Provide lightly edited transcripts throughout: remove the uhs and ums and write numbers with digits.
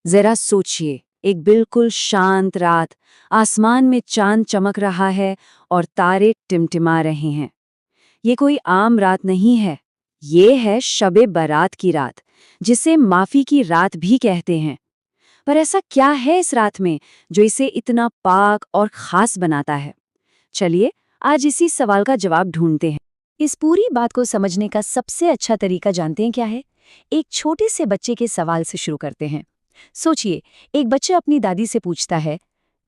जरा सोचिए, एक बिल्कुल शांत रात, आसमान में चांद चमक रहा है और तारे टिमटिमा रहे हैं। ये कोई आम रात नहीं है, ये है शबे बारात की रात, जिसे माफी की रात भी कहते हैं। पर ऐसा क्या है इस रात में जो इसे इतना पाक और खास बनाता है? चलिए, आज इसी सवाल का जवाब ढूंढते हैं। इस पूरी बात को समझने का सबसे अच्छा तरीका जानते हैं क्या है? एक छोटे से बच्चे के सवाल से शुरू करते हैं। सोचिए, एक बच्चा अपनी दादी से पूछता है,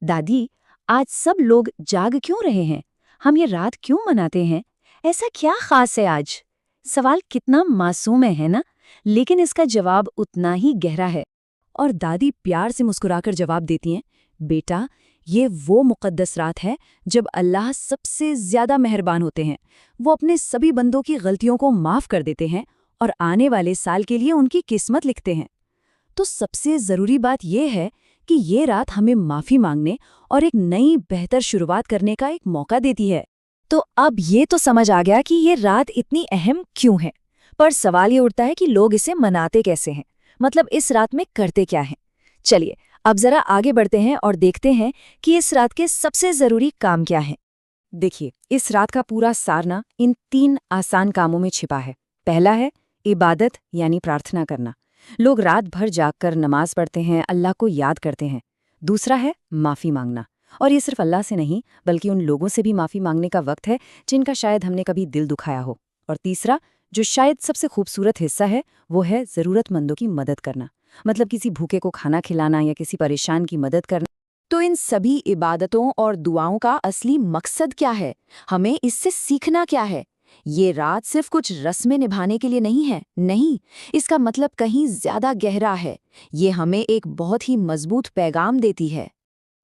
दादी, आज सब लोग जाग क्यों रहे हैं? हम ये रात क्यों मनाते हैं? ऐसा क्या खास है आज? सवाल कितना मासूम है ना? लेकिन इसका जवाब उतना ही गहरा है। और दादी प्यार से मुस्कुराकर जवाब देती हैं, बेटा, ये वो मुकद्दस रात है जब अल्लाह सबसे ज्यादा मेहरबान होते हैं। वो अपने सभी बंदों की गलतियों को माफ कर देते हैं और आने वाले साल के लिए उनकी किस्मत लिखते हैं। तो सबसे जरूरी बात यह है कि ये रात हमें माफी मांगने और एक नई बेहतर शुरुआत करने का एक मौका देती है। तो अब ये तो समझ आ गया कि ये रात इतनी अहम क्यों है। पर सवाल ये उठता है कि लोग इसे मनाते कैसे हैं? मतलब इस रात में करते क्या हैं? चलिए, अब जरा आगे बढ़ते हैं और देखते हैं कि इस रात के सबसे जरूरी काम क्या हैं। देखिए, इस रात का पूरा सार इन 3 आसान कामों में छिपा है। पहला है इबादत यानी प्रार्थना करना। लोग रात भर जागकर नमाज पढ़ते हैं, अल्लाह को याद करते हैं। दूसरा है माफ़ी मांगना, और ये सिर्फ अल्लाह से नहीं बल्कि उन लोगों से भी माफ़ी मांगने का वक्त है जिनका शायद हमने कभी दिल दुखाया हो। और तीसरा, जो शायद सबसे खूबसूरत हिस्सा है, वो है ज़रूरतमंदों की मदद करना। मतलब किसी भूखे को खाना खिलाना या किसी परेशान की मदद करना। तो इन सभी इबादतों और दुआओं का असली मकसद क्या है? हमें इससे सीखना क्या है? ये रात सिर्फ कुछ रस्में निभाने के लिए नहीं है, नहीं, इसका मतलब कहीं ज्यादा गहरा है। ये हमें एक बहुत ही मजबूत पैगाम देती है।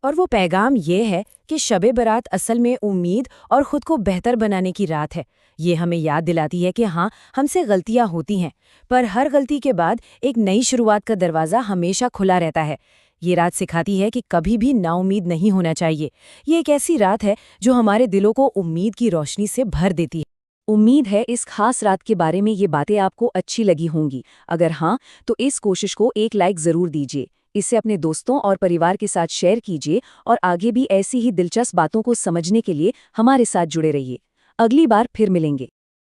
और वो पैगाम ये है कि शबे बारात असल में उम्मीद और खुद को बेहतर बनाने की रात है। ये हमें याद दिलाती है कि हाँ, हमसे गलतियां होती हैं, पर हर गलती के बाद एक नई शुरुआत का दरवाज़ा हमेशा खुला रहता है। ये रात सिखाती है कि कभी भी नाउम्मीद नहीं होना चाहिए। ये एक ऐसी रात है जो हमारे दिलों को उम्मीद की रोशनी से भर देती है। उम्मीद है इस खास रात के बारे में ये बातें आपको अच्छी लगी होंगी। अगर हाँ, तो इस कोशिश को एक लाइक ज़रूर दीजिए। इसे अपने दोस्तों और परिवार के साथ शेयर कीजिए और आगे भी ऐसी ही दिलचस्प बातों को समझने के लिए हमारे साथ जुड़े रहिए। अगली बार फिर मिलेंगे।